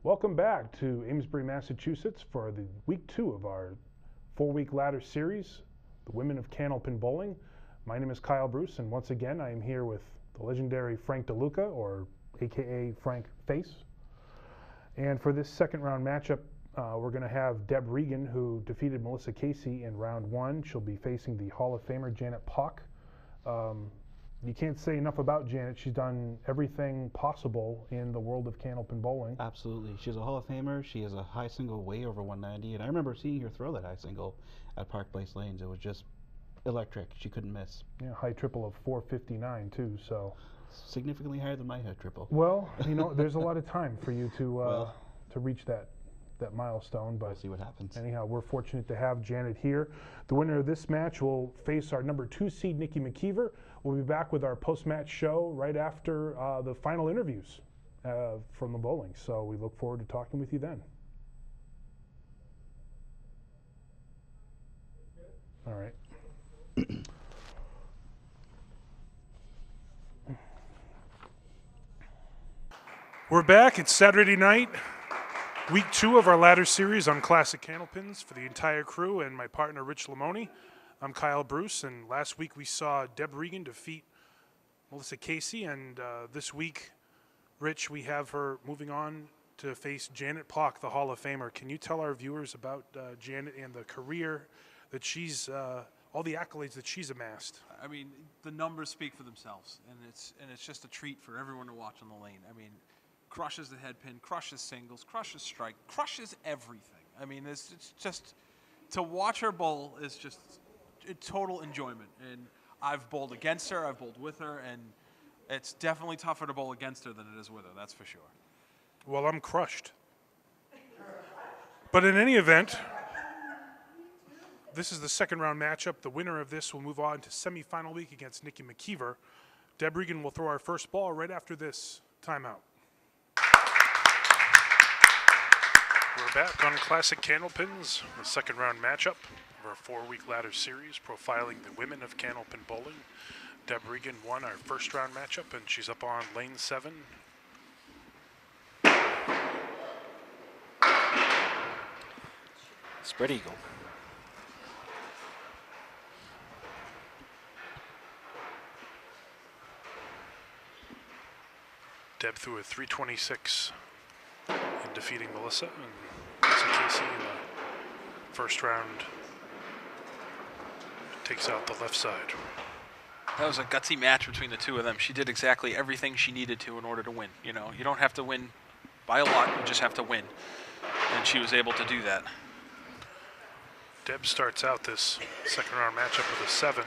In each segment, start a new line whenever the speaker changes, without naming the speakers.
Welcome back to Amesbury, Massachusetts for the week 2 of our 4-week ladder series, the Women of Candlepin Bowling. My name is Kyle Bruce, and once again I am here with the legendary Frank DeLuca, or AKA Frank Face. And for this second round matchup, we're going to have Deb Regan, who defeated Melissa Casey in round 1. She'll be facing the Hall of Famer Janet Poch. You can't say enough about Janet. She's done everything possible in the world of Candlepin bowling.
Absolutely. She's a Hall of Famer. She has a high single way over 190. And I remember seeing her throw that high single at Park Place Lanes. It was just electric. She couldn't miss.
Yeah, high triple of 459 too, so.
Significantly higher than my high triple.
Well, you know, there's a lot of time for you to reach that milestone, but
we'll see what happens.
Anyhow, we're fortunate to have Janet here. The winner of this match will face our number 2 seed, Nikki McKeever. We'll be back with our post-match show right after the final interviews from the bowling. So we look forward to talking with you then. All right. We're back. It's Saturday night. Week 2 of our ladder series on Classic Candlepins for the entire crew and my partner, Rich Lamoni. I'm Kyle Bruce, and last week we saw Deb Regan defeat Melissa Casey, and this week, Rich, we have her moving on to face Janet Poch, the Hall of Famer. Can you tell our viewers about Janet and the career that she's, all the accolades that she's amassed?
I mean, the numbers speak for themselves, and it's just a treat for everyone to watch on the lane. I mean, crushes the head pin, crushes singles, crushes strike, crushes everything. I mean, it's just, to watch her bowl is just a total enjoyment. And I've bowled against her, I've bowled with her, and it's definitely tougher to bowl against her than it is with her, that's for sure.
Well, I'm crushed. But in any event, this is the second round matchup. The winner of this will move on to semifinal week against Nikki McKeever. Deb Regan will throw our first ball right after this timeout. We're back on Classic Candlepins, the second round matchup of our 4-week ladder series profiling the women of Candlepin bowling. Deb Regan won our first round matchup, and she's up on lane 7.
Spread eagle.
Deb threw a 326 in defeating Melissa, and Melissa Casey in the first round takes out the left side.
That was a gutsy match between the two of them. She did exactly everything she needed to in order to win. You know, you don't have to win by a lot, you just have to win. And she was able to do that.
Deb starts out this second round matchup with a 7.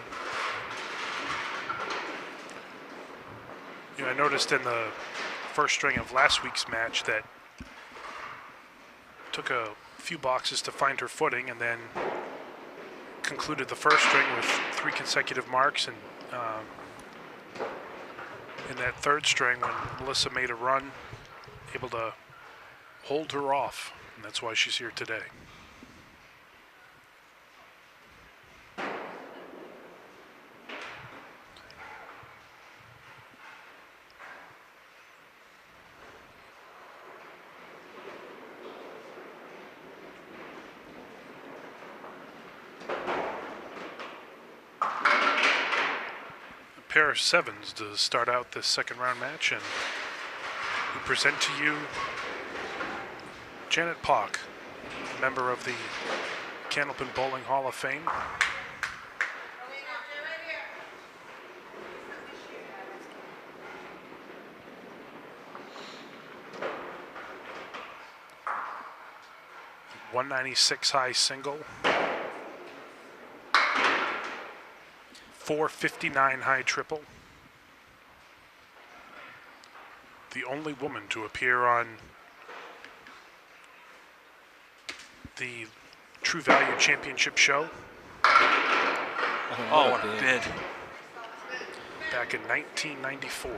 You know, I noticed in the first string of last week's match that took a few boxes to find her footing, and then concluded the first string with 3 consecutive marks, and in that third string when Melissa made a run, able to hold her off, and that's why she's here today. Pair of 7s to start out this second round match, and we present to you Janet Poch, member of the Candlepin Bowling Hall of Fame. .196 high single. 459 high triple. The only woman to appear on the True Value Championship show.
Oh, what a bid.
Back in 1994.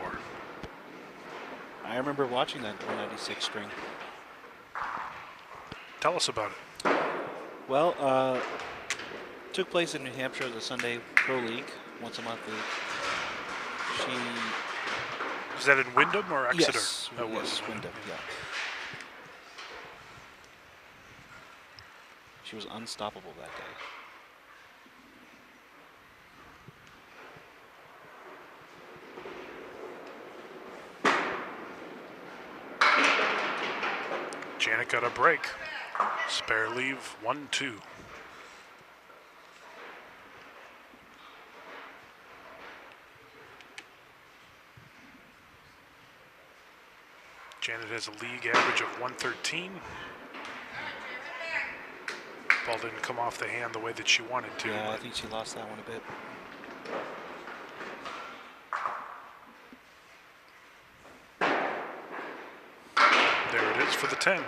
I remember watching that 196 string.
Tell us about it.
Well, took place in New Hampshire as a Sunday Pro League, once a month league.
Was that in Wyndham or Exeter?
Yes,
That was
Wyndham, yeah. She was unstoppable that day.
Janet got a break. Spare leave 1-2. Janet has a league average of 113. Ball didn't come off the hand the way that she wanted to.
Yeah, I think she lost that one a bit.
There it is for the 10.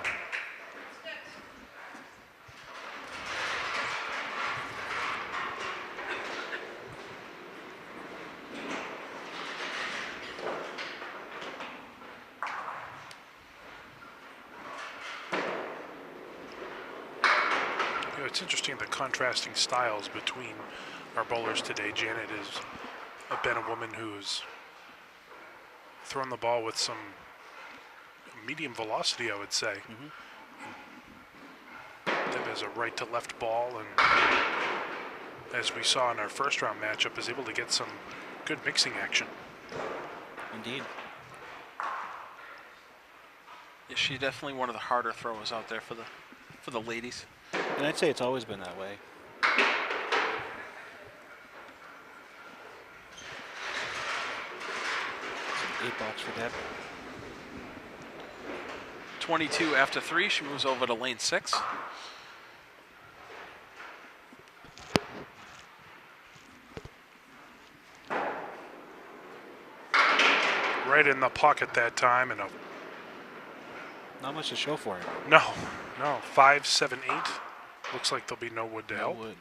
It's interesting the contrasting styles between our bowlers today. Janet has been a woman who's thrown the ball with some medium velocity, I would say. Deb has a right to left ball, and as we saw in our first round matchup, is able to get some good mixing action.
Indeed.
Yeah, she's definitely one of the harder throwers out there for the ladies.
And I'd say it's always been that way. 8 box for Deb.
22 after 3. She moves over to lane 6.
Right in the pocket that time, and
Not much to show for it.
no, 5, 7, 8. Looks like there'll be no wood to
No
help.
wood.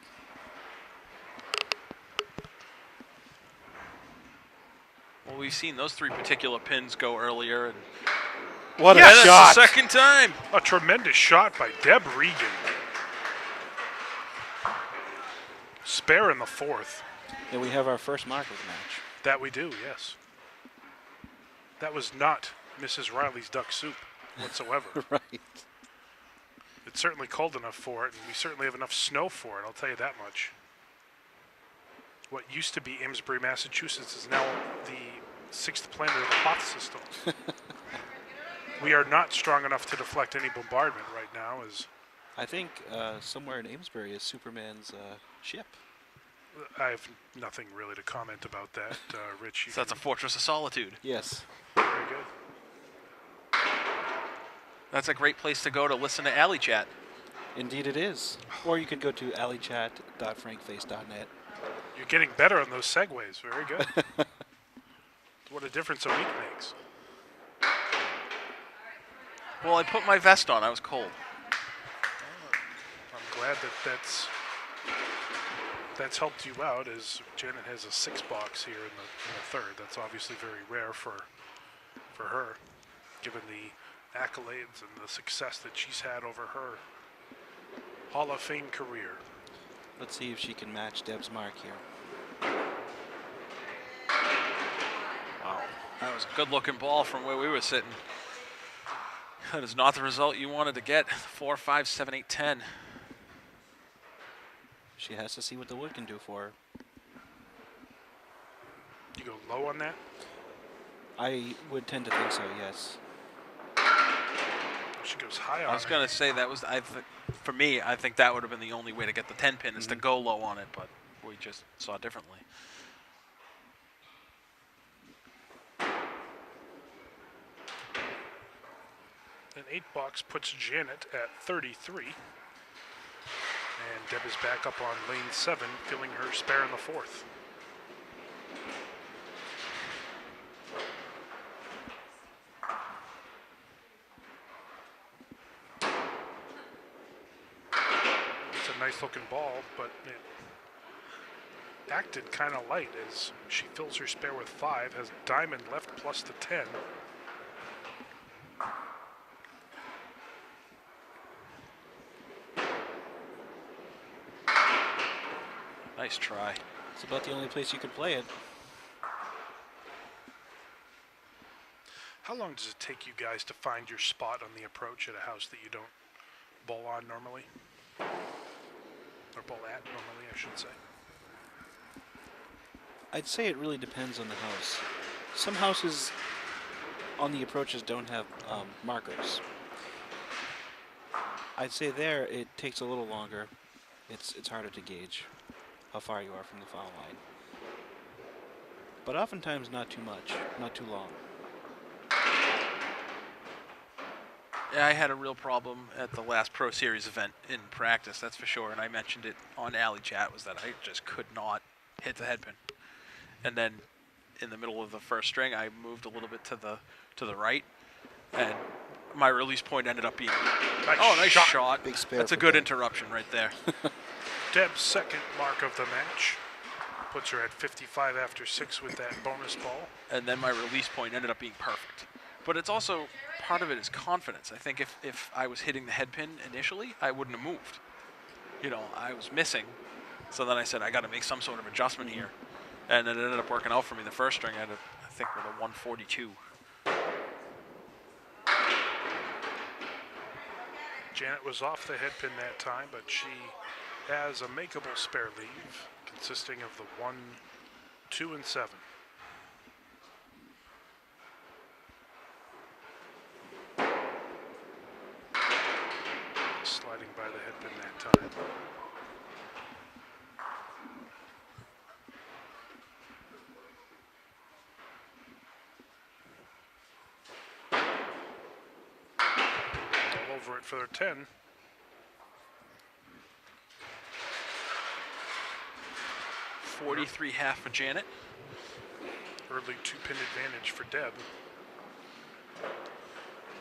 Well, we've seen those 3 particular pins go earlier. And
What
yeah,
a
that's
shot!
the second time.
A tremendous shot by Deb Regan. Spare in the 4th.
And we have our first mark of the match.
That we do, yes. That was not Mrs. Riley's duck soup whatsoever.
Right.
It's certainly cold enough for it, and we certainly have enough snow for it, I'll tell you that much. What used to be Amesbury, Massachusetts is now the 6th planet of the Hoth system. We are not strong enough to deflect any bombardment right now.
I think somewhere in Amesbury is Superman's ship.
I have nothing really to comment about that, Rich.
So that's a fortress of solitude.
Yes.
Very good.
That's a great place to go to listen to Alley Chat.
Indeed it is. Or you could go to alleychat.frankface.net.
You're getting better on those segues. Very good. What a difference a week makes.
Well, I put my vest on. I was cold.
I'm glad that's helped you out, as Janet has a 6 box here in the 3rd. That's obviously very rare for her, given the accolades and the success that she's had over her Hall of Fame career.
Let's see if she can match Deb's mark here.
Wow. That was a good-looking ball from where we were sitting. That is not the result you wanted to get. 4, 5, 7, 8, 10.
She has to see what the wood can do for her.
You go low on that?
I would tend to think so, yes.
She goes high on
I was going to say that was, for me, I think that would have been the only way to get the 10 pin is to go low on it, but we just saw differently.
An 8 box puts Janet at 33. And Deb is back up on lane 7, filling her spare in the 4th. It's a nice looking ball, but it acted kind of light as she fills her spare with 5, has diamond left plus the 10.
Nice try.
It's about the only place you could play it.
How long does it take you guys to find your spot on the approach at a house that you don't bowl on normally? Or bowl at, normally, I should say.
I'd say it really depends on the house. Some houses on the approaches don't have markers. I'd say there it takes a little longer. It's harder to gauge how far you are from the foul line. But oftentimes not too much, not too long.
Yeah, I had a real problem at the last Pro Series event in practice, that's for sure, and I mentioned it on Alley Chat, was that I just could not hit the headpin. And then in the middle of the first string, I moved a little bit to the right, and my release point ended up being nice shot.
Big spare.
That's a good interruption right there.
Deb's second mark of the match. Puts her at 55 after 6 with that bonus ball.
And then my release point ended up being perfect. But it's also, part of it is confidence. I think if I was hitting the headpin initially, I wouldn't have moved. You know, I was missing. So then I said, I got to make some sort of adjustment here. And it ended up working out for me. The first string I had, I think, with a 142.
Janet was off the headpin that time, but she has a makeable spare leave consisting of the 1, 2, and 7. Sliding by the headpin that time. All over it for their 10.
.43.5 for Janet.
Early 2-pin advantage for Deb.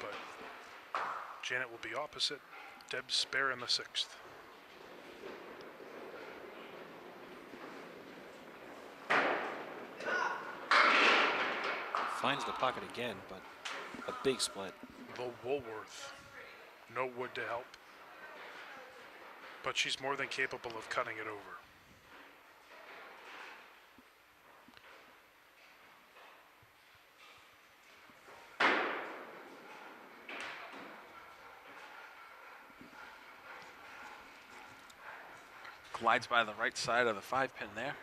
But Janet will be opposite. Deb's spare in the 6th.
Finds the pocket again, but a big split.
The Woolworth. No wood to help. But she's more than capable of cutting it over.
Glides by the right side of the 5-pin there.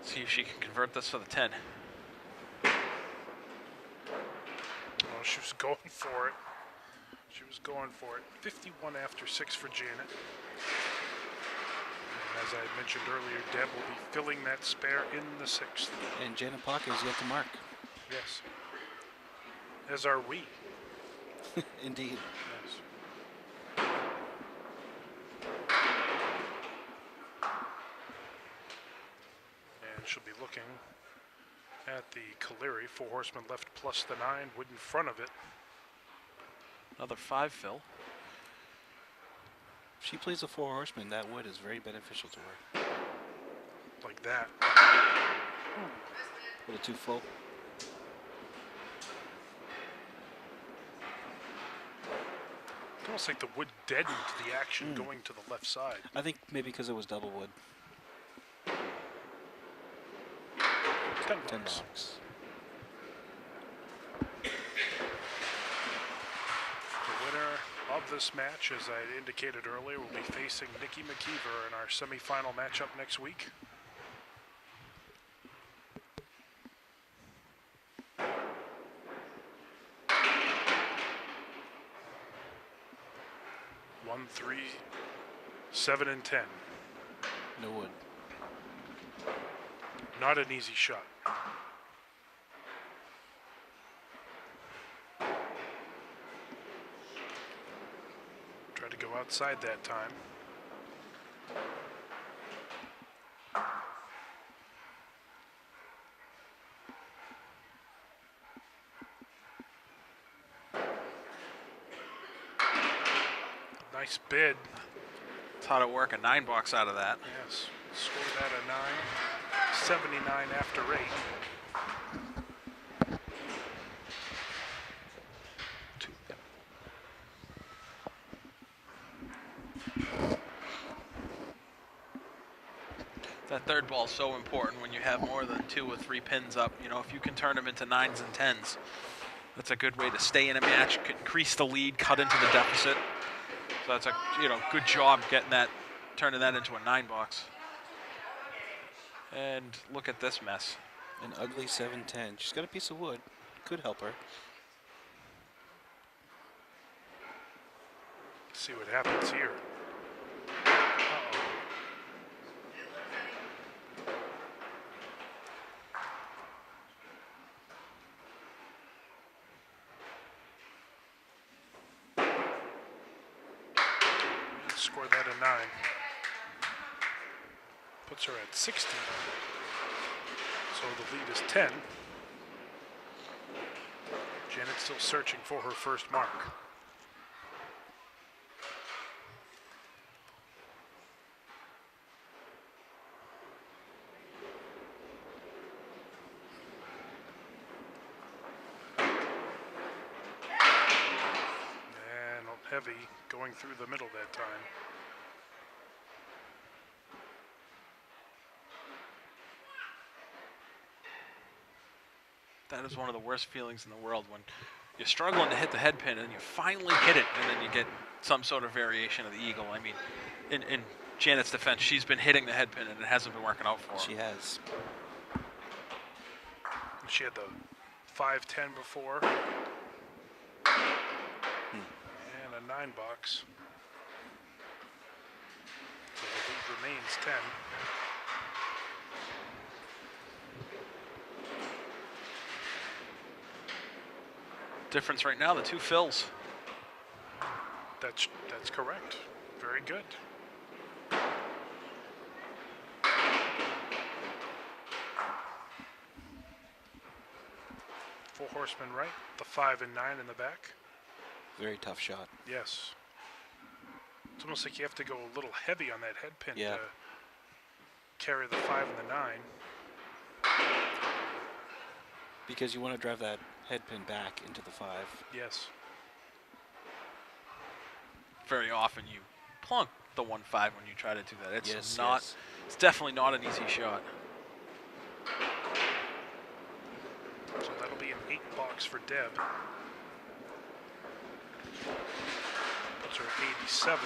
See if she can convert this for the 10.
Oh, she was going for it. She was going for it. 51 after 6 for Janet. And as I had mentioned earlier, Deb will be filling that spare in the 6th.
And Janet Poch is yet to mark.
Yes. As are we.
Indeed.
Yes. And she'll be looking at the Caleri. 4 horsemen left plus the 9. Wood in front of it.
Another 5 fill.
If she plays a 4 horseman, that wood is very beneficial to her.
Like that.
A little too full.
It's almost like the wood deadened the action going to the left side.
I think maybe because it was double wood.
10
10
bucks.
bucks.
The winner of this match, as I had indicated earlier, will be facing Nikki McKeever in our semifinal matchup next week. One, 3, 7, and 10.
No wood.
Not an easy shot. Tried to go outside that time. Nice bid.
That's how to work a 9 box out of that.
Yes, scored that a 9. 79 after 8.
That third ball is so important when you have more than 2 or 3 pins up. You know, if you can turn them into 9s and 10s, that's a good way to stay in a match, increase the lead, cut into the deficit. So that's a good job getting that turning that into a 9 box. And look at this mess.
An ugly 7-10. She's got a piece of wood. Could help her.
Let's see what happens here. Uh-oh. Score that a 9. Puts her at 60. So the lead is 10. Janet's still searching for her first mark. And heavy going through the middle that time.
That is one of the worst feelings in the world when you're struggling to hit the head pin and you finally hit it and then you get some sort of variation of the eagle. I mean, in Janet's defense, she's been hitting the head pin and it hasn't been working out for her.
She has.
She had the 5-10 before. And a 9 box. So the lead remains 10.
Difference right now, the 2 fills.
That's correct. Very good. Four horsemen right, the 5 and 9 in the back.
Very tough shot.
Yes. It's almost like you have to go a little heavy on that head pin
Yeah.
to carry the 5 and the 9.
Because you want to drive that head pin back into the 5.
Yes.
Very often you plunk the 1-5 when you try to do that. It's
Yes,
not.
yes.
It's definitely not an easy shot.
So that'll be an 8 box for Deb. Puts her at 87.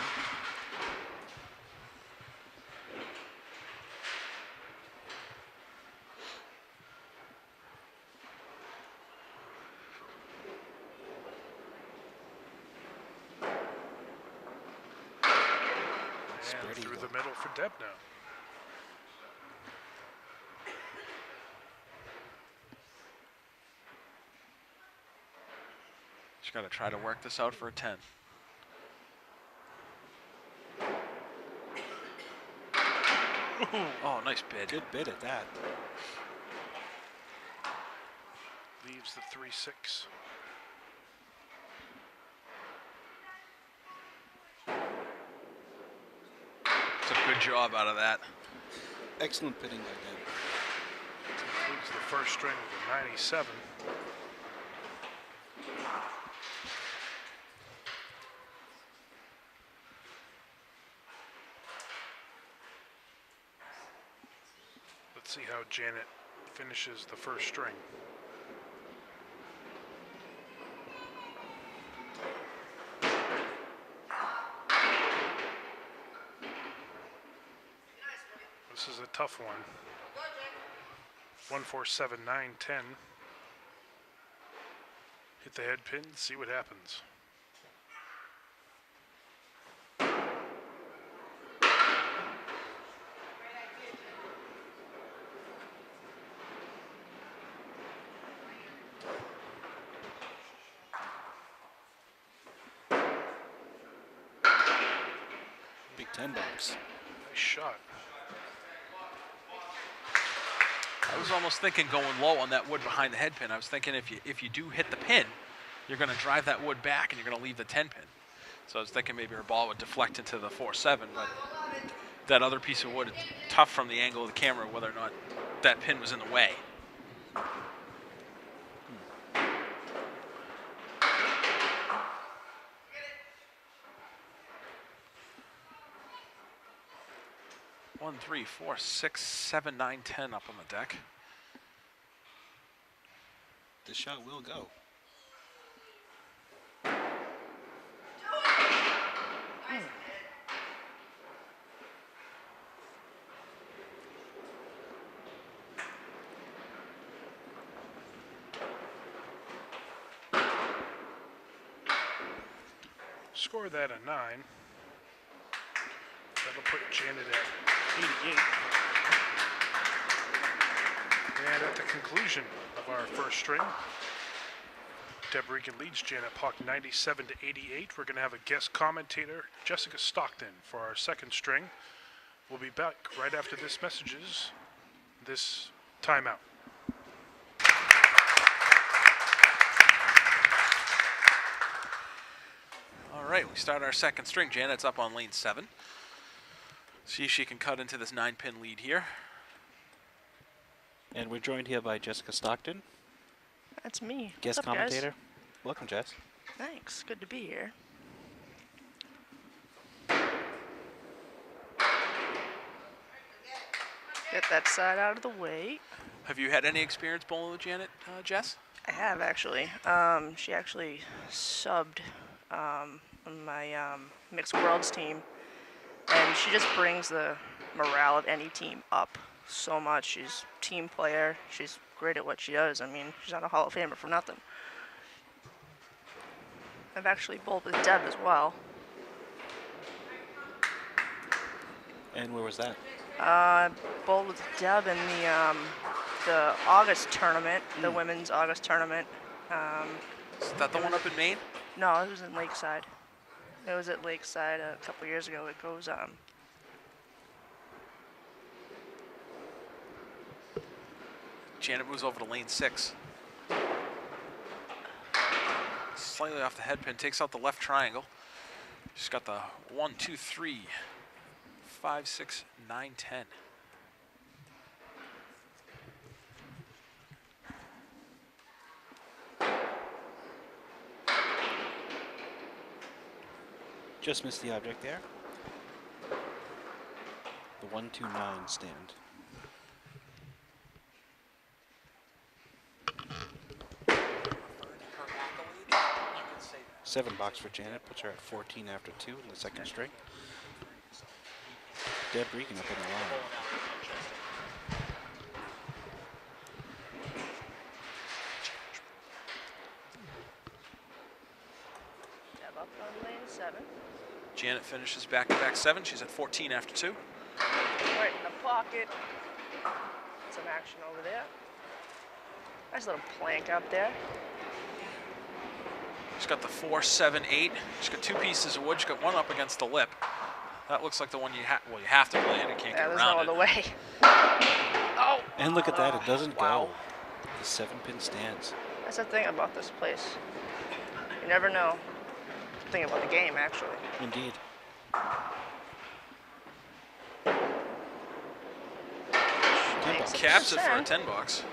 And through the middle for Deb now.
She's got to try to work this out for a 10. Oh, nice bid.
Good bid at that.
Leaves the 3-6.
It's a good job out of that.
Excellent bidding by Deb.
Concludes the first string with a 97. Let's see how Janet finishes the first string. This is a tough one. 1, 4, 7, 9, 10. Hit the head pin, see what happens.
Big 10 box.
Nice shot.
I was almost thinking going low on that wood behind the head pin. I was thinking if you do hit the pin, you're going to drive that wood back and you're going to leave the 10 pin. So I was thinking maybe her ball would deflect into the 4-7, but that other piece of wood, it's tough from the angle of the camera whether or not that pin was in the way. One, 3, 4, 6, 7, 9, 10 up on the deck.
This shot will go.
Score that a 9. That'll put Janet at 88. And at the conclusion of our first string, Deb Regan leads Janet Poch 97 to 88. We're going to have a guest commentator, Jessica Stockton, for our second string. We'll be back right after this timeout.
All right, we start our second string. Janet's up on lane 7. See if she can cut into this 9-pin lead here.
And we're joined here by Jessica Stockton,
That's me.
guest
What's up,
commentator. Welcome, Jess.
Guys? Thanks. Good to be here. Get that side out of the way.
Have you had any experience bowling with Janet, Jess?
I have actually. She actually subbed on my mixed worlds team, and she just brings the morale of any team up so much. She's a team player. She's great at what she does. I mean, she's not a Hall of Famer for nothing. I've actually bowled with Deb as well.
And where was that?
Bowled with Deb in the August tournament, the women's August tournament.
Is that the one up in Maine?
No, it was in Lakeside. It was at Lakeside a couple years ago. It goes
Janet moves over to lane 6. Slightly off the head pin, takes out the left triangle. She's got the 1, 2, 3, 5, 6, 9, 10.
Just missed the object there. The 1-2-9 stand. Seven box for Janet, puts her at 14 after 2 in the second string. Deb Regan up in the line.
Deb up on lane 7.
Janet finishes back-to-back 7. She's at 14 after 2.
Right in the pocket. Some action over there. Nice little plank up there.
She's got the 4, 7, 8. She's got 2 pieces of wood. She's got one up against the lip. That looks like the one you have to play it. It can't
Yeah,
get
there's
around
no
it.
other way. Oh!
And look at that, it doesn't
Wow.
go. The 7-pin stands.
That's the thing about this place. You never know. Thing about the game, actually.
Indeed.
Makes
Caps it for a
sense.
10 bucks.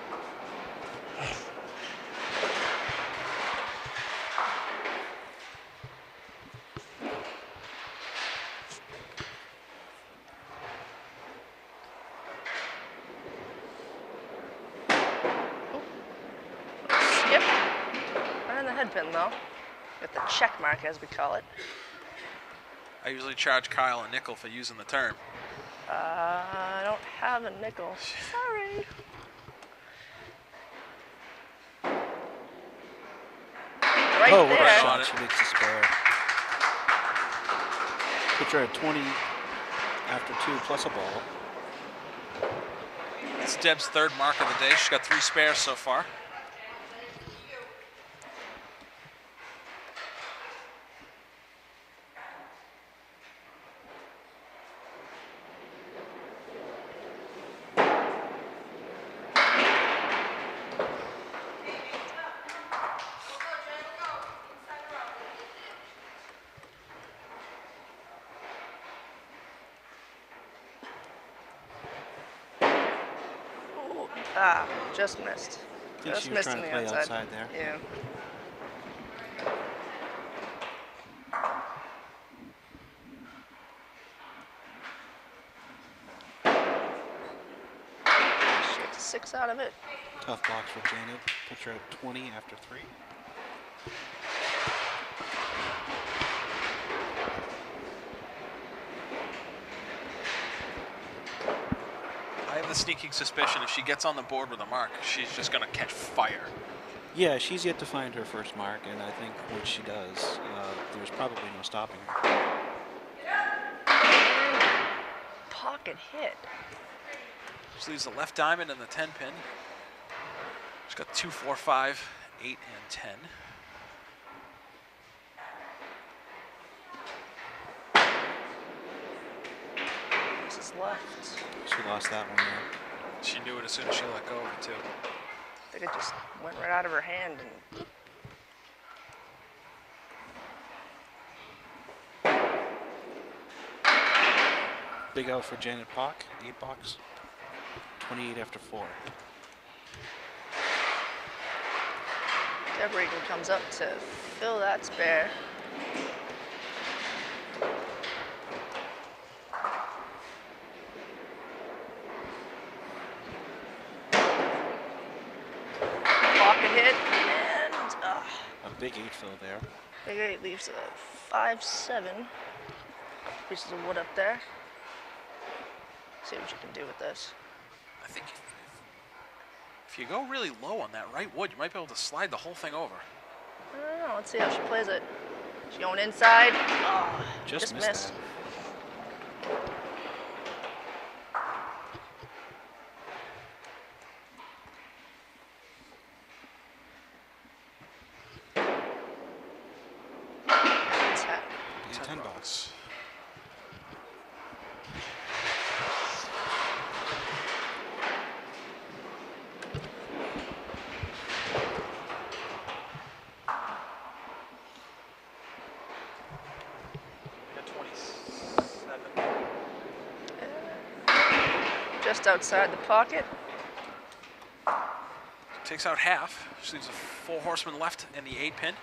Skip. Right on the head pin, though. With the check mark, as we call it.
I usually charge Kyle a nickel for using the term.
I don't have a nickel. Sorry. Right
Oh, what a
there.
shot. She makes a spare. Puts her at 20 after 2 plus a ball.
It's Deb's 3rd mark of the day. She's got 3 spares so far.
Ah, just missed.
I think
Just
she was
missed
trying
on
to
the
play
outside.
outside there.
Yeah. She gets a 6 out of it.
Tough box for Janet. Puts her at 20 after 3.
I have the sneaking suspicion if she gets on the board with a mark, she's just going to catch fire.
Yeah, she's yet to find her first mark, and I think when she does, there's probably no stopping her.
Pocket hit.
She leaves the left diamond and the 10 pin. She's got 2, 4, 5, 8, and 10.
This is left.
She lost that one there.
She knew it as soon as she let go of it, too.
I think it just went right out of her hand. And
Big out for Janet Poch, 8 box. 28 after 4.
Deb Regan comes up to fill that spare. Pocket hit, and
A big 8 fill there.
Big 8 leaves a 5-7. Pieces of wood up there. See what you can do with this.
I think if you go really low on that right wood, you might be able to slide the whole thing over.
I don't know. Let's see how she plays it. She's going inside. Oh,
Just missed that.
Yeah,
10 bucks.
Just outside the pocket.
Takes out half. She leaves a 4 horseman left and the 8 pin.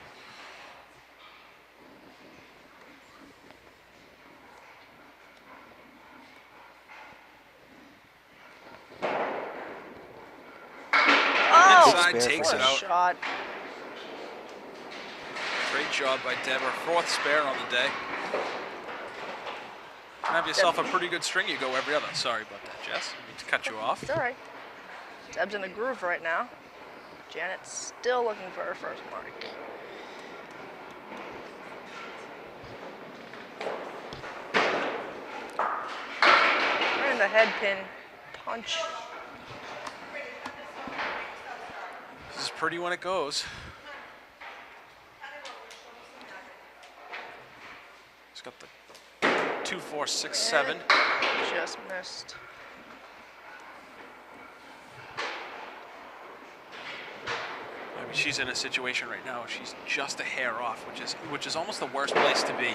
Oh,
Inside takes
what
it
a
out.
shot.
Great job by Deb. Her 4th spare on the day. Have yourself a pretty good string. You go every other. Sorry about that, Jess. I mean to cut you off.
It's all right. Deb's in a groove right now. Janet's still looking for her first mark. Right in the head pin punch.
This is pretty when it goes. It's got the 2, 4, 6, 7.
Just missed.
I mean, she's in a situation right now. She's just a hair off, which is almost the worst place to be.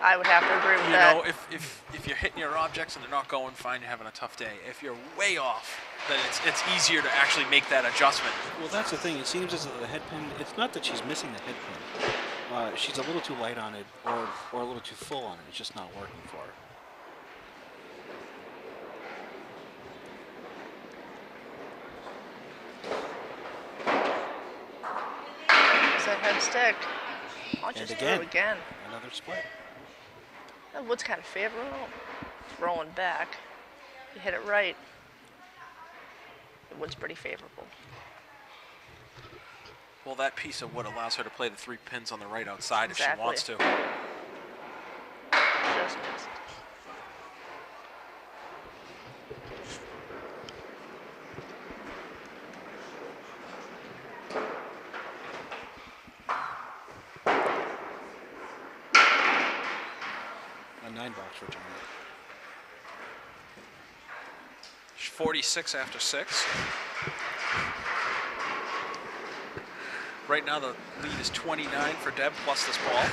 I would have to agree with
You
that.
know, if you're hitting your objects and they're not going fine, you're having a tough day. If you're way off, then it's easier to actually make that adjustment.
Well, that's the thing. It seems as though the head pin, it's not that she's missing the head pin. She's a little too light on it or a little too full on it. It's just not working for her.
It's a head stick. Punches
And
through again.
Another split.
That wood's kind of favorable. It's rolling back. You hit it right. The wood's pretty favorable.
Well, that piece of wood allows her to play the 3 pins on the right outside if she
Exactly.
wants to.
Just missed.
A 9 box return.
She's 46 after 6. Right now the lead is 29 for Deb plus this ball.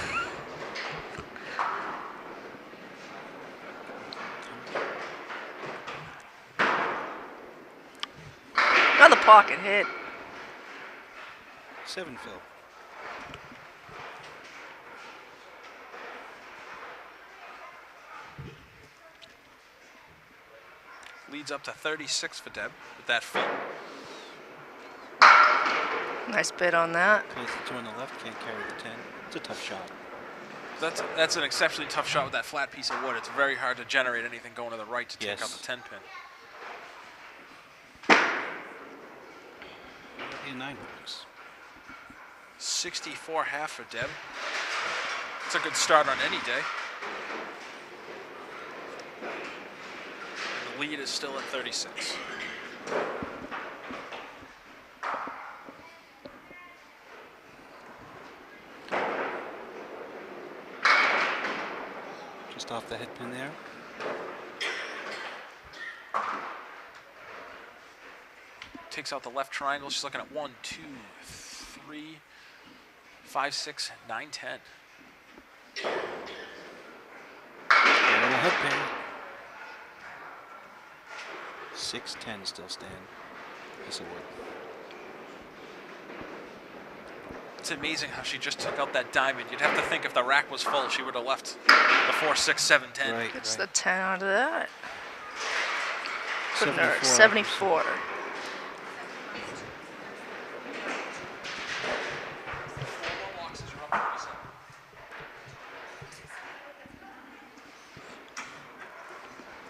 Another pocket hit.
7 fill.
Leads up to 36 for Deb with that fill.
Nice bit on that.
Plays the 2 on the left, can't carry the 10. It's a tough shot.
That's an exceptionally tough shot with that flat piece of wood. It's very hard to generate anything going to the right to take
Yes.
out the 10 pin.
That'd be a 9 box.
64 half for Deb. It's That's a good start on any day. And the lead is still at 36.
Just off the head pin there.
Takes out the left triangle. She's looking at 1, 2, 3, 5, 6, 9, 10.
And the head pin. 6, 10 still stand. Piece of wood.
It's amazing how she just took out that diamond. You'd have to think if the rack was full, she would have left the 4, 6, 7, 10.
Right,
Gets
right.
the 10 out of that. Putting her at
74.
74.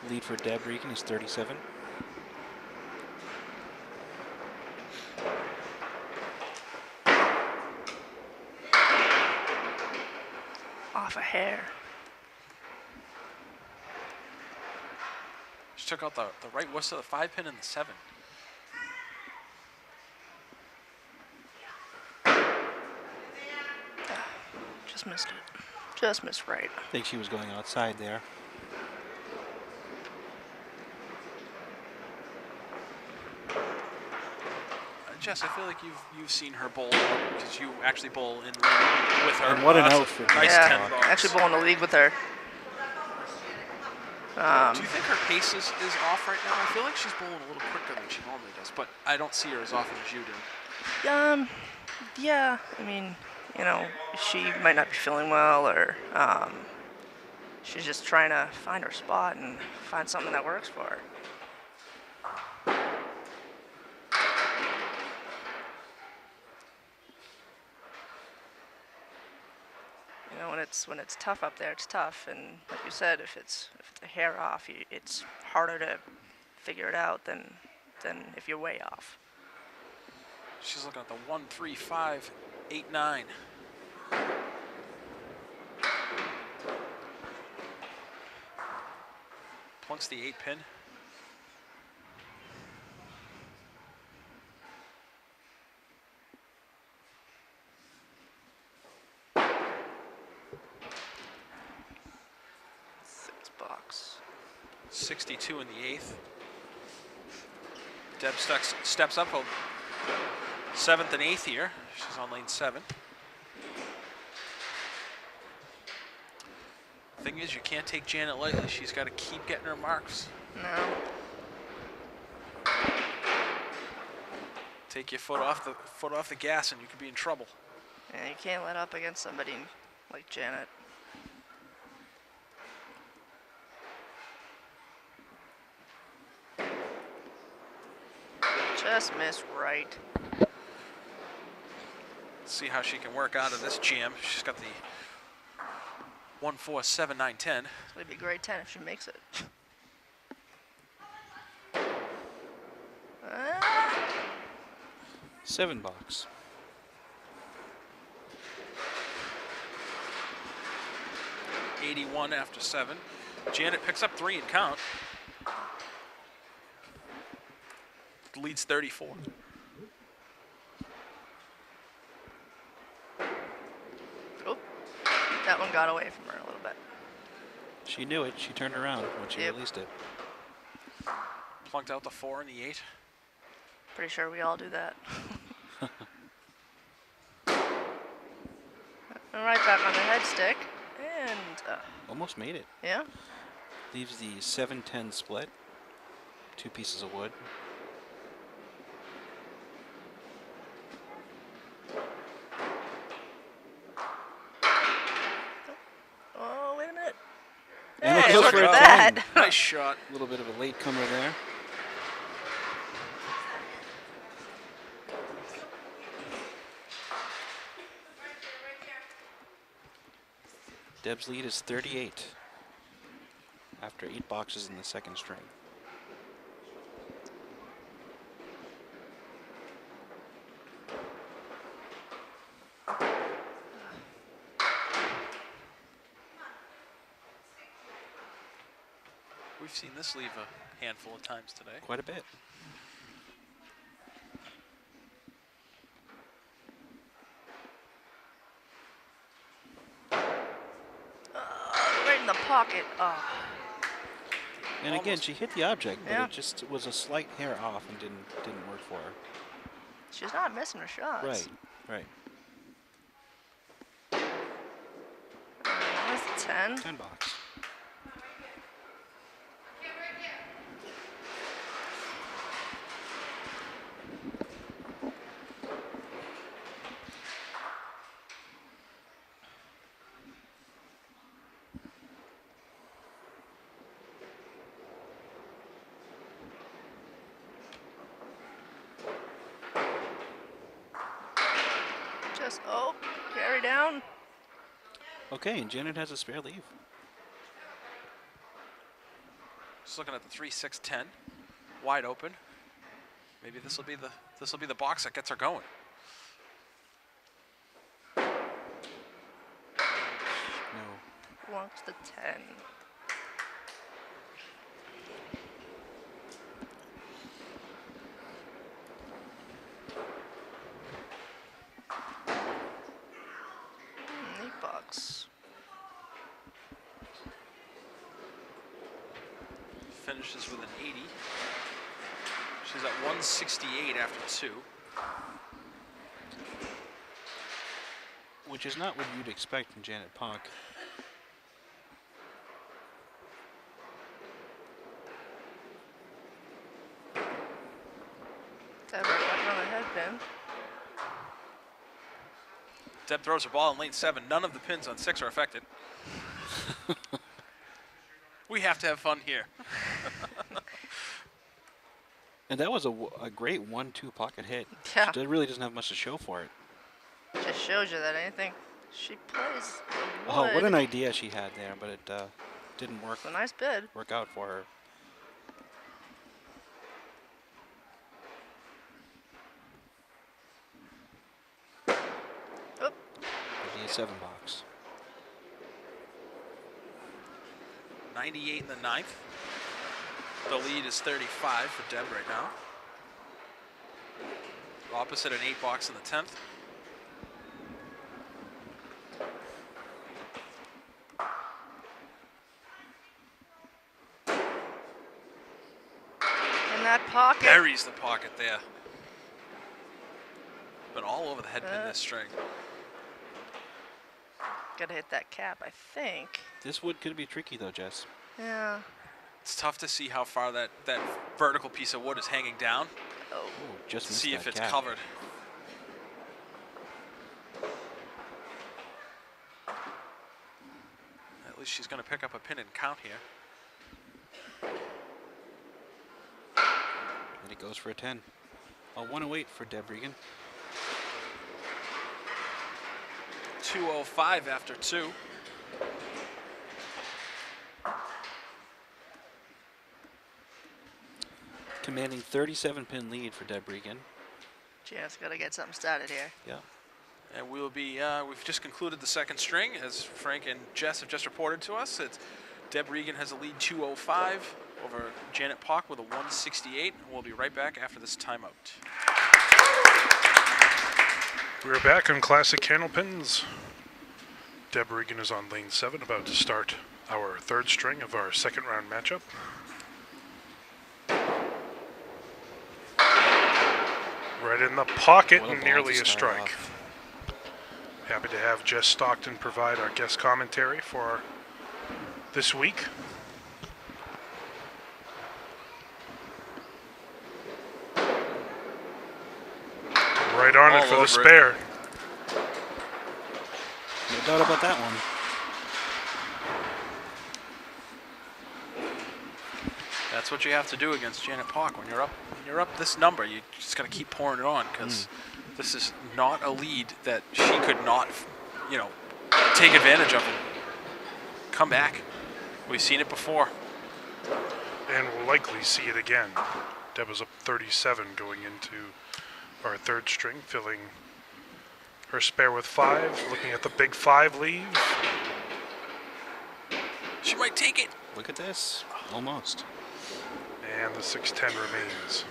Lead for Deb Regan is 37.
Off a hair.
She took out the right whistle, the 5 pin, and the 7.
Just missed it. Just missed right.
I think she was going outside there.
Jess, I feel like you've seen her bowl because you actually bowl in with her.
And what an
That's a
outfit.
Nice
Yeah,
10 bucks.
actually bowling the league with her.
Do you think her pace is off right now? I feel like she's bowling a little quicker than she normally does, but I don't see her as often as you do.
Yeah, I mean, you know, she might not be feeling well, or she's just trying to find her spot and find something that works for her. You know, when it's tough up there, it's tough, and like you said, if it's a hair off, it's harder to figure it out than if you're way off.
She's looking at the 1, 3, 5, 8, 9. Plunks the 8 pin.
Box.
62 in the 8th. Deb steps up, 7th and 8th here. She's on lane 7. Thing is, you can't take Janet lightly. She's got to keep getting her marks.
No.
Take your foot off the gas, and you could be in trouble.
Yeah, you can't let up against somebody like Janet. Just missed right.
Let's see how she can work out of this jam. She's got the 1, 4, 7, 9, 10.
It'd be grade 10 if she makes it. Ah.
7 box.
'81 after 7. Janet picks up 3 and count. Leads 34.
Oh, that one got away from her a little bit.
She knew it. She turned around when she released it.
Plunked out the 4 and the 8.
Pretty sure we all do that. And right back on the head stick. And,
Almost made it.
yeah.
Leaves the 7-10 split. 2 pieces of wood.
Oh, wait a minute.
And
Hey,
look
look
for
at
a
that.
10.
Nice shot.
A little bit of a late comer there. Deb's lead is 38 after 8 boxes in the second string.
We've seen this leave a handful of times today.
Quite a bit.
Right in the pocket. Oh.
And again, she hit the object, but
Yeah.
it just was a slight hair off and didn't work for her.
She's not missing her shots.
Right, right.
That's 10.
10 box.
Just, carry down.
Okay, and Janet has a spare leave.
Just looking at the 3, 6, 10, wide open. Maybe this will be the box that gets her going.
No.
Wants the 10. $8.
Finishes with an 80. She's at 168 after 2.
Which is not what you'd expect from Janet Poch.
Deb Regan on the head pin.
Deb throws her ball in lane 7. None of the pins on 6 are affected. We have to have fun here.
And that was a great 1-2 pocket hit.
Yeah.
She really doesn't have much to show for it.
Just shows you that anything she plays.
Oh, what an idea she had there, but it didn't work.
It's a nice bid.
Work out for her.
Oop.
The 7 box.
98 in the 9th. The lead is 35 for Deb right now. Opposite an 8 box in the 10th.
In that pocket.
Buries the pocket there. Been all over the head pin this string.
Gotta hit that cap, I think.
This wood could be tricky though, Jess.
Yeah.
It's tough to see how far that vertical piece of wood is hanging down.
Oh.
Ooh, just missed
See
that
if it's
cap.
covered. At least she's going to pick up a pin and count here.
And it goes for a 10. A 108 for Deb Regan.
205 after 2.
Commanding 37 pin lead for Deb Regan.
Janet's gotta get something started here.
Yeah.
And we'll be, we've just concluded the second string, as Frank and Jess have just reported to us. It's Deb Regan has a lead 205 over Janet Poch with a 168. And we'll be right back after this timeout.
We're back on Classic Candlepins. Deb Regan is on lane 7, about to start our third string of our second round matchup. Right in the pocket
What a
and
ball
nearly
to
a
start
strike.
off.
Happy to have Jess Stockton provide our guest commentary for this week. Right on
All
it for the
over it.
spare.
No doubt about that one.
That's what you have to do against Janet Poch. When you're up this number, you just got to keep pouring it on, because this is not a lead that she could not, take advantage of and come back. We've seen it before.
And we'll likely see it again. Deb was up 37 going into our third string, filling her spare with 5, looking at the big 5 leave.
She might take it.
Look at this. Almost.
And the 6-10 remains.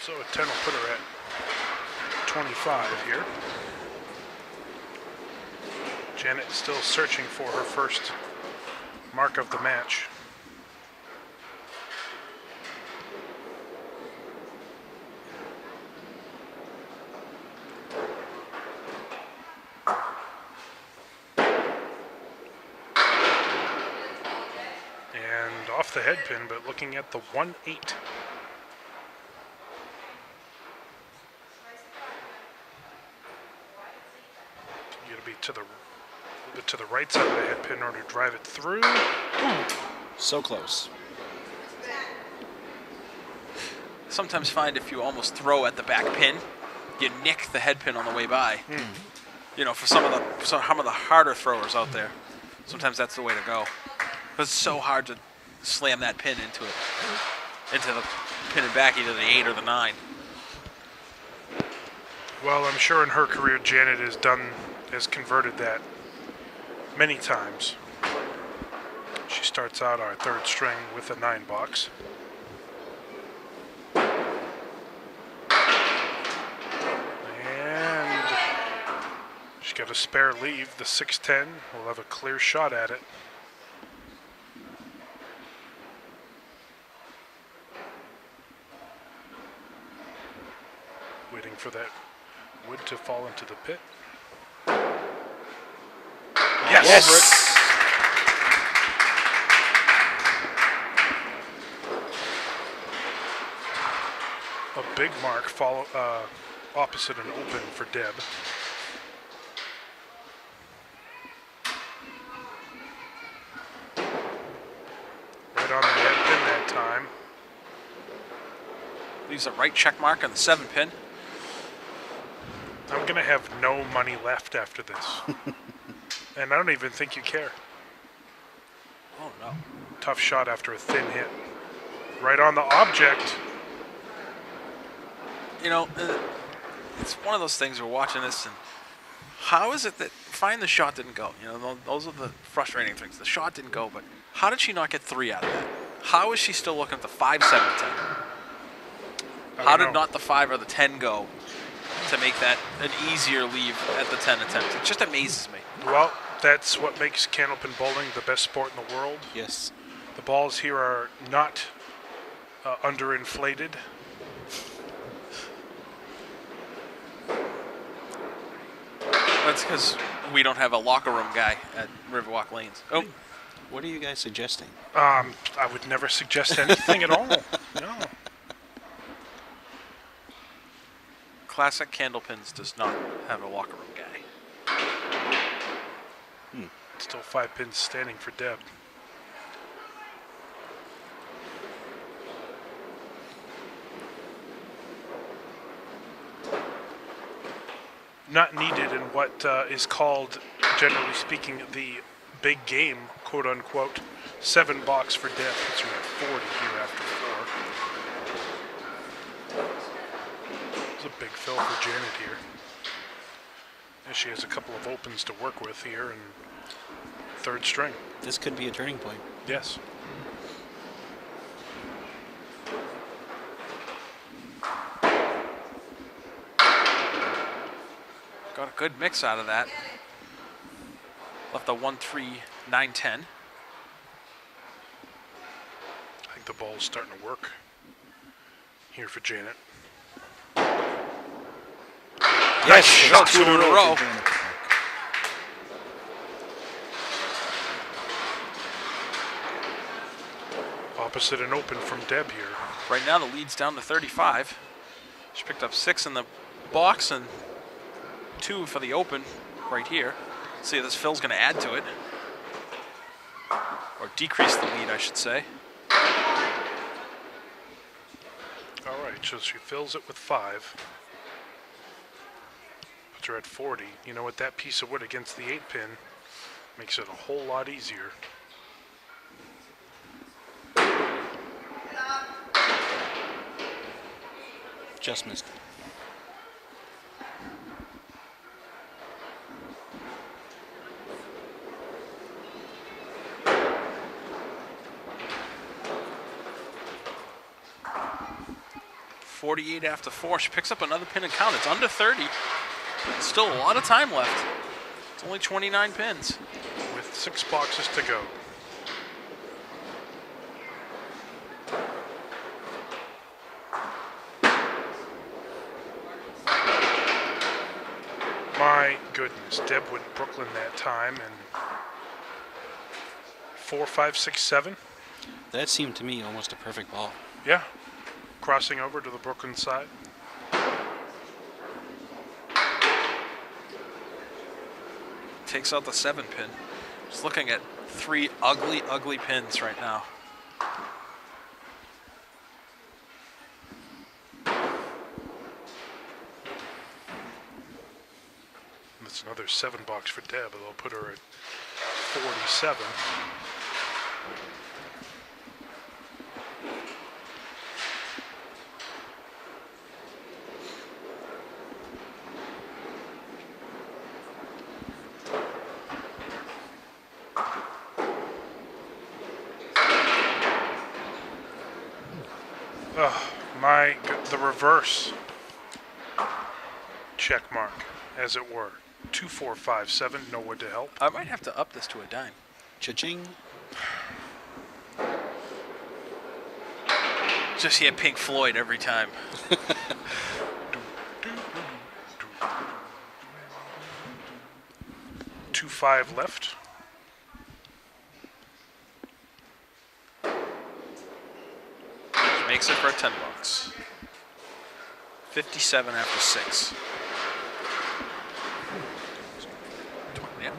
So a 10 will put her at 25 here. Janet still searching for her first mark of the match. And off the head pin, but looking at the 1-8. You gotta be to the a bit to the right side of the head pin in order to drive it through.
So close.
Sometimes find if you almost throw at the back pin, you nick the head pin on the way by. You know, for some of the harder throwers out there, sometimes that's the way to go. But it's so hard to slam that pin into the pin and back, either the 8 or the 9.
Well, I'm sure in her career, Janet has converted that many times. She starts out our third string with a 9 box. And she's got a spare leave. The 6-10 will have a clear shot at it. Waiting for that wood to fall into the pit. Yes! A big mark opposite an open for Deb. Right on the head pin that time.
Leaves a right check mark on the 7 pin.
I'm going to have no money left after this. And I don't even think you care.
Oh, no.
Tough shot after a thin hit. Right on the object.
You know, it's one of those things, we're watching this, and how is it that fine the shot didn't go? You know, those are the frustrating things. The shot didn't go, but how did she not get 3 out of that? How is she still looking at the 5, 7, 10? How did not the 5 or the 10 go to make that an easier leave at the 10 attempt? It just amazes me.
Well, that's what makes Candlepin bowling the best sport in the world.
Yes.
The balls here are not underinflated.
That's because we don't have a locker room guy at Riverwalk Lanes. Oh,
What are you guys suggesting?
I would never suggest anything at all. No.
Classic Candlepins does not have a locker room guy.
Still 5 pins standing for Deb. Not needed in what is called, generally speaking, the big game, quote unquote. 7 box for Deb. Puts her at 40 here after 4. It's a big fill for Janet here. And she has a couple of opens to work with here and third string.
This could be a turning point.
Yes.
Got a good mix out of that. Left a 1, 3, 9, 10.
I think the ball's starting to work here for Janet.
Nice shot, 2 in a row.
Opposite and open from Deb here.
Right now the lead's down to 35. She picked up 6 in the box and 2 for the open right here. Let's see if this fill's going to add to it. Or decrease the lead, I should say.
All right, so she fills it with 5. Puts her at 40. You know what, that piece of wood against the 8 pin makes it a whole lot easier.
Just missed.
48 after 4. She picks up another pin and count. It's under 30. Still a lot of time left. It's only 29 pins.
With 6 boxes to go. My goodness, Deb went Brooklyn that time, and 4, 5, 6, 7.
That seemed to me almost a perfect ball.
Yeah, crossing over to the Brooklyn side.
Takes out the 7 pin. Just looking at 3 ugly, ugly pins right now.
That's another 7 box for Deb. They'll put her at 47. The reverse check mark, as it were. 2, 4, 5, 7. Nowhere to help.
I might have to up this to a dime.
Cha-ching.
Just hear Pink Floyd every time.
2, 5 left.
Makes it for a 10 bucks. 57 after 6. Yeah.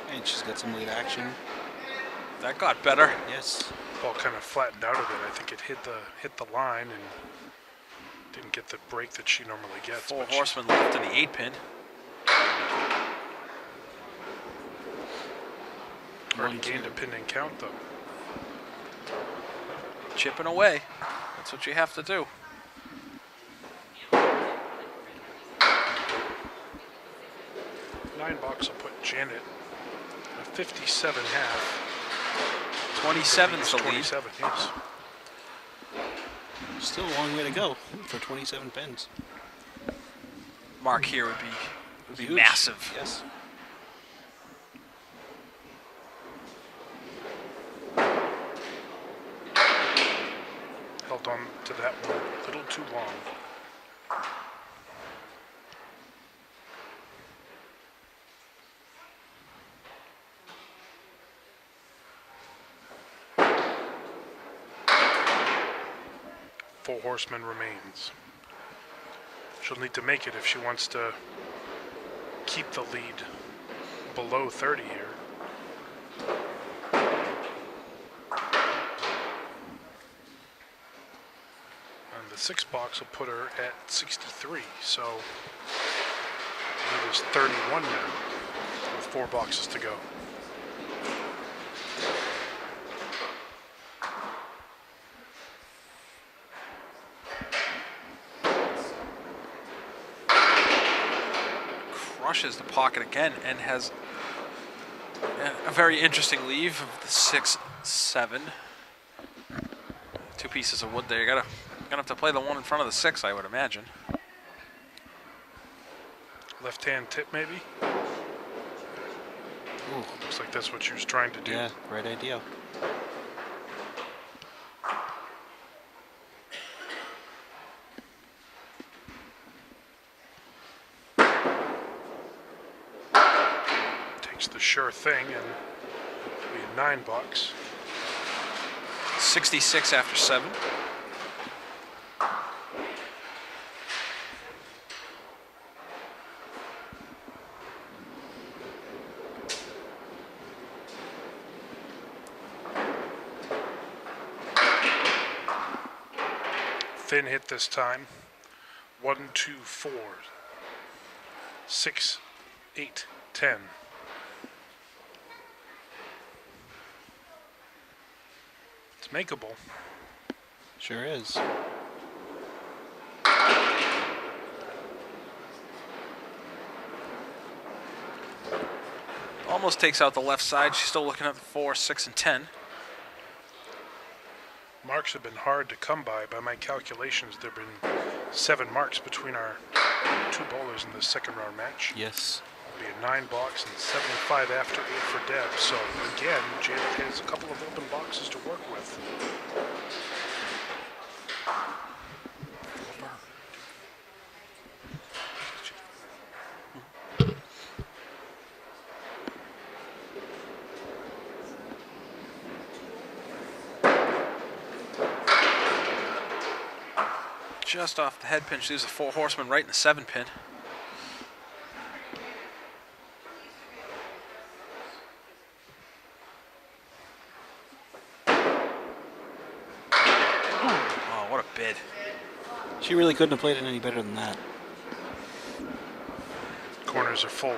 And she's got some lead action.
That got better.
Yes.
Ball kind of flattened out a bit. I think it hit the line and didn't get the break that she normally gets.
4 horsemen left in the 8 pin.
Already gained a pin and count though.
Chipping away. That's what you have to do.
$9 will put Janet a 57 half.
27's the lead.
27, yes.
Still a long way to go for 27 pins.
Mark here would be
Huge.
massive.
Yes.
Held on to that one a little too long. Four horsemen remains. She'll need to make it if she wants to keep the lead below 30 here. And the 6 box will put her at 63, so the lead is 31 now with 4 boxes to go.
Crushes the pocket again and has a very interesting leave of the 6, 7. 2 pieces of wood there. You're gonna have to play the one in front of the 6, I would imagine.
Left hand tip maybe?
Ooh.
Looks like that's what she was trying to do.
Yeah, great idea.
Takes the sure thing and be a 9 bucks.
66 after 7.
Thin hit this time. 1, 2, 4, 6, 8, 10. It's makeable.
Sure is.
Almost takes out the left side. She's still looking at the 4, 6, and 10.
Marks have been hard to come by my calculations. There have been 7 marks between our 2 bowlers in the second round match.
Yes.
It'll be a 9 box and 75 after 8 for Deb. So again, Janet has a couple of open boxes to work with.
Just off the head pin. She leaves a 4 horseman right in the 7 pin. Oh, what a bid.
She really couldn't have played it any better than that.
Corners are full.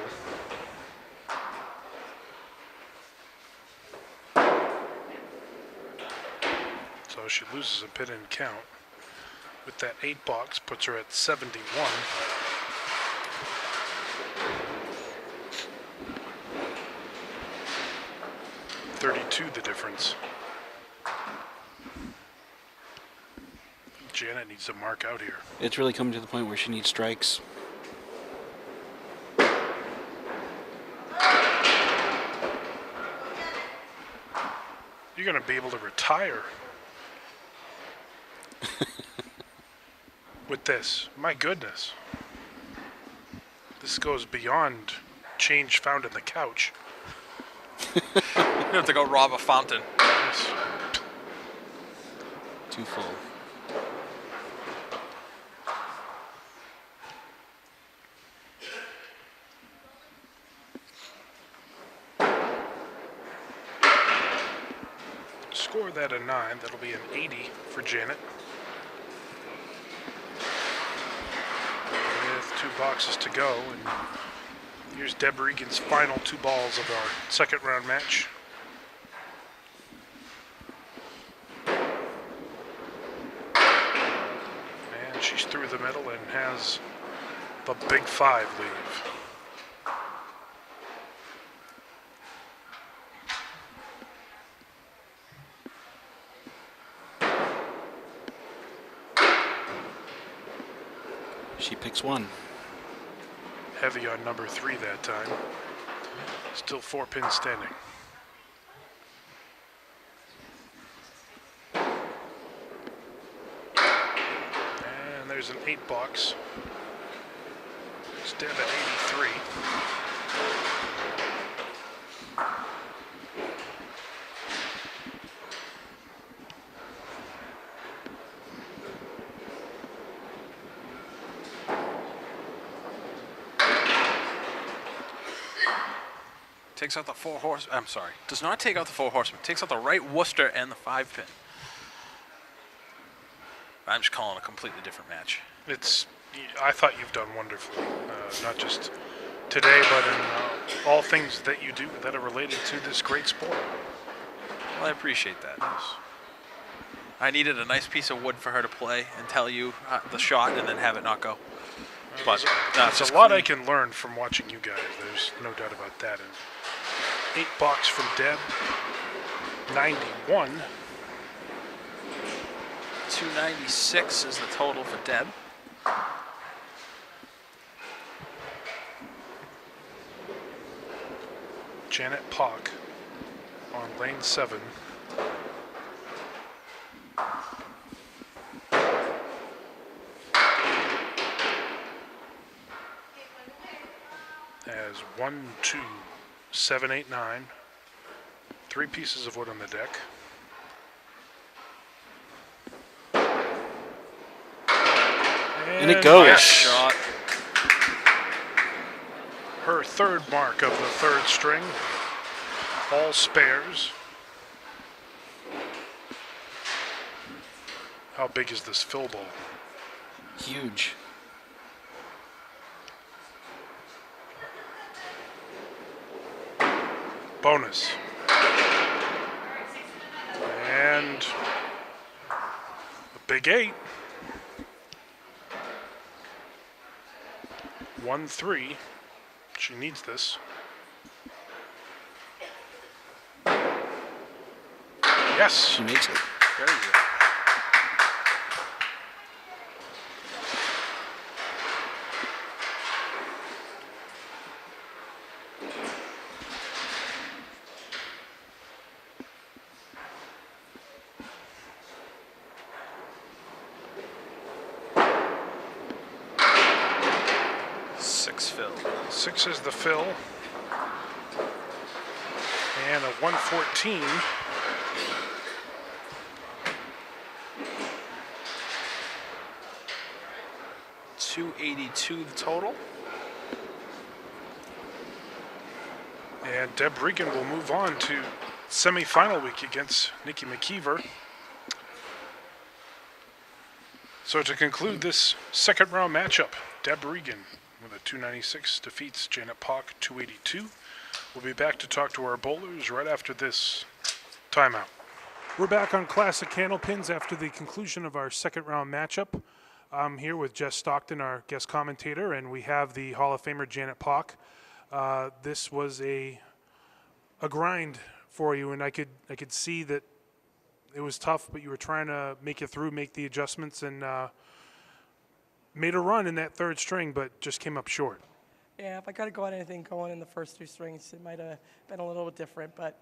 So she loses a pin and count. With that 8 box, puts her at 71. $32 the difference. Janet needs to mark out here.
It's really coming to the point where she needs strikes.
You're going to be able to retire with this. My goodness. This goes beyond change found in the couch.
You have to go rob a fountain.
Yes.
Too full.
Score that a 9. That'll be an 80 for Janet. With 2 boxes to go, and here's Deb Regan's final 2 balls of our second round match. And she's through the middle and has the big 5 leave.
She picks 1.
Heavy on number 3 that time. Still 4 pins standing. And there's an 8 box. It's Deb at 83.
Takes out the 4 horse. I'm sorry. Does not take out the 4 horsemen. Takes out the right Worcester and the 5 pin. I'm just calling a completely different match.
I thought you've done wonderfully, not just today, but in all things that you do that are related to this great sport.
Well, I appreciate that. I needed a nice piece of wood for her to play and tell you the shot and then have it not go. But
there's a lot I can learn from watching you guys. There's no doubt about that. And 8 box from Deb, 91.
296 is the total for Deb.
Janet Poch on lane 7. Has 1, 2, 7, 8, 9. 3 pieces of wood on the deck.
And it goes.
Yes.
Shot.
Her 3rd mark of the 3rd string. All spares. How big is this fill ball?
Huge.
Bonus. And gate. 1-3. She needs this. Yes.
She makes it.
Very good. Six is the fill. And a 114. .282 the total. And Deb Regan will move on to semifinal week against Nikki McKeever. So to conclude this second round matchup, Deb Regan with a 296 defeats Janet Poch 282. We'll be back to talk to our bowlers right after this timeout. We're back on Classic Candlepins after the conclusion of our second round matchup. I'm here with Jess Stockton, our guest commentator, and we have the Hall of Famer Janet Poch. This was a grind for you, and I could see that it was tough, but you were trying to make it through, make the adjustments, and made a run in that third string, but just came up short.
Yeah, if I could have got anything going in the first two strings, it might have been a little bit different. But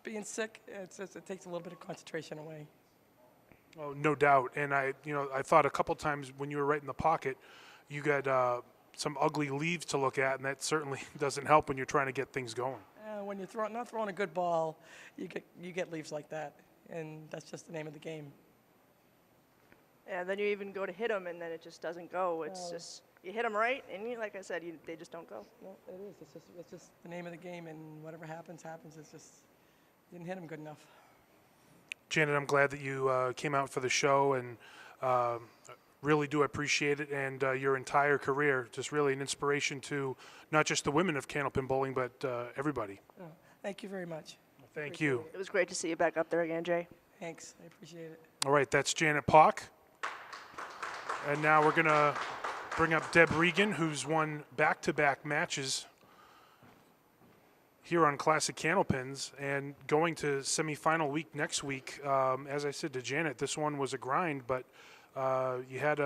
being sick, it takes a little bit of concentration away.
Oh, no doubt. And I thought a couple times when you were right in the pocket, you got some ugly leaves to look at, and that certainly doesn't help when you're trying to get things going.
When you're not throwing a good ball, you get leaves like that, and that's just the name of the game.
Yeah, then you even go to hit them, and then it just doesn't go. It's just you hit them right, and like I said, they just don't go.
No, it is. It's just the name of the game, and whatever happens. It's just didn't hit them good enough.
Janet, I'm glad that you came out for the show, and really do appreciate it, and your entire career, just really an inspiration to not just the women of Candlepin bowling, but everybody.
Oh, thank you very much.
Thank you.
It was great to see you back up there again, Jay.
Thanks. I appreciate it.
All right, that's Janet Poch. And now we're going to bring up Deb Regan, who's won back-to-back matches here on Classic Candlepins and going to semifinal week next week. As I said to Janet, this one was a grind, but you had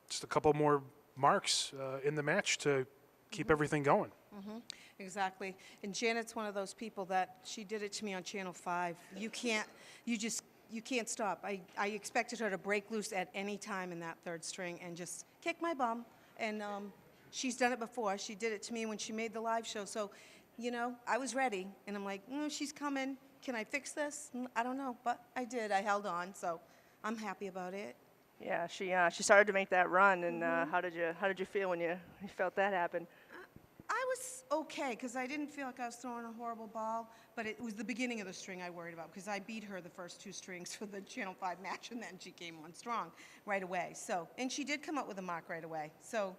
just a couple more marks in the match to keep everything going.
Mm-hmm. Exactly. And Janet's one of those people that she did it to me on Channel 5. You can't stop. I expected her to break loose at any time in that third string and just kick my bum. And she's done it before. She did it to me when she made the live show. So, I was ready. And I'm like, she's coming. Can I fix this? I don't know. But I did. I held on. So I'm happy about it.
Yeah, she started to make that run. And how did you feel when you felt that happen?
I was okay because I didn't feel like I was throwing a horrible ball, but it was the beginning of the string I worried about because I beat her the first two strings for the Channel 5 match, and then she came on strong right away. So, and she did come up with a mark right away. So,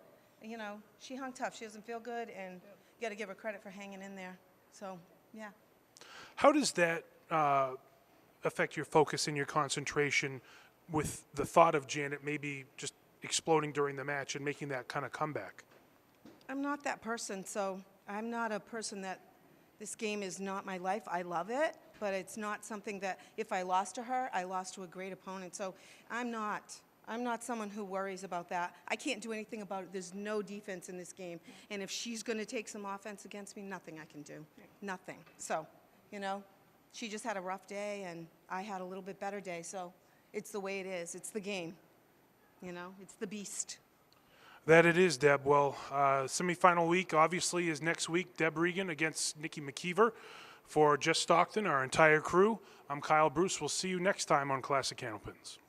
she hung tough. She doesn't feel good, and you got to give her credit for hanging in there. So, yeah.
How does that affect your focus and your concentration with the thought of Janet maybe just exploding during the match and making that kind of comeback?
I'm not that person, so I'm not a person that this game is not my life. I love it, but it's not something that if I lost to her, I lost to a great opponent. So I'm not someone who worries about that. I can't do anything about it. There's no defense in this game. And if she's going to take some offense against me, nothing I can do. Nothing. So, she just had a rough day, and I had a little bit better day. So it's the way it is. It's the game. It's the beast.
That it is, Deb. Well, semifinal week obviously is next week. Deb Regan against Nikki McKeever. For Jess Stockton, our entire crew, I'm Kyle Bruce. We'll see you next time on Classic Candlepins.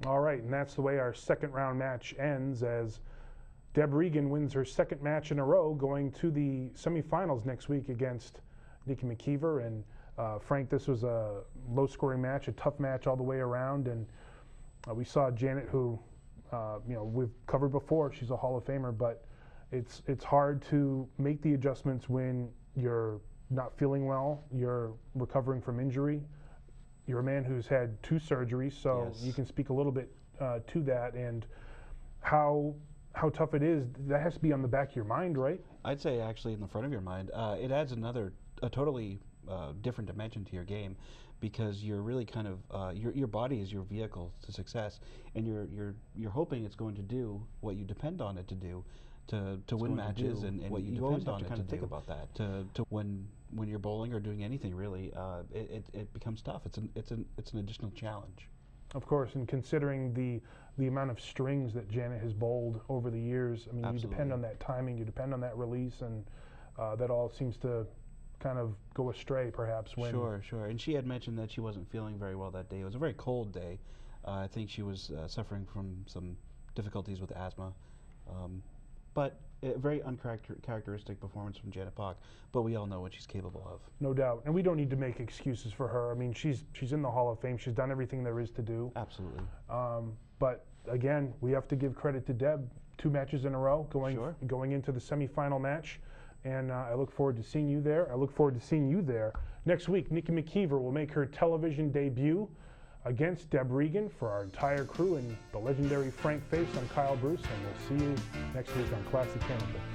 All right, and that's the way our second round match ends as Deb Regan wins her second match in a row, going to the semifinals next week against Nikki McKeever. And Frank, this was a low-scoring match, a tough match all the way around. And we saw Janet, who we've covered before. She's a Hall of Famer, but it's hard to make the adjustments when you're not feeling well, you're recovering from injury, you're a man who's had 2 surgeries, so
Yes.
you can speak a little bit to that and how tough it is. That has to be on the back of your mind, right?
I'd say actually in the front of your mind. It adds a totally different dimension to your game, because you're really kind of your body is your vehicle to success, and you're hoping it's going to do what you depend on it to do, to win matches, and
what you
always
depend
have
on
to
it
kind of
to
think
do.
about that. To when you're bowling or doing anything really, it becomes tough. It's an additional challenge.
Of course, and considering the amount of strings that Janet has bowled over the years, I mean, you depend
Absolutely.
on that timing, you depend on that release, and that all seems to kind of go astray, perhaps. When
Sure. And she had mentioned that she wasn't feeling very well that day. It was a very cold day. I think she was suffering from some difficulties with asthma. But a very uncharacteristic performance from Janet Poch. But we all know what she's capable of.
No doubt, and we don't need to make excuses for her. I mean, she's in the Hall of Fame. She's done everything there is to do.
Absolutely.
But again, we have to give credit to Deb. 2 matches in a row,
Sure.
going into the semifinal match, and I look forward to seeing you there. I look forward to seeing you there next week. Nikki McKeever will make her television debut against Deb Regan. For our entire crew and the legendary Frank Face, I'm Kyle Bruce, and we'll see you next week on Classic Candlepin.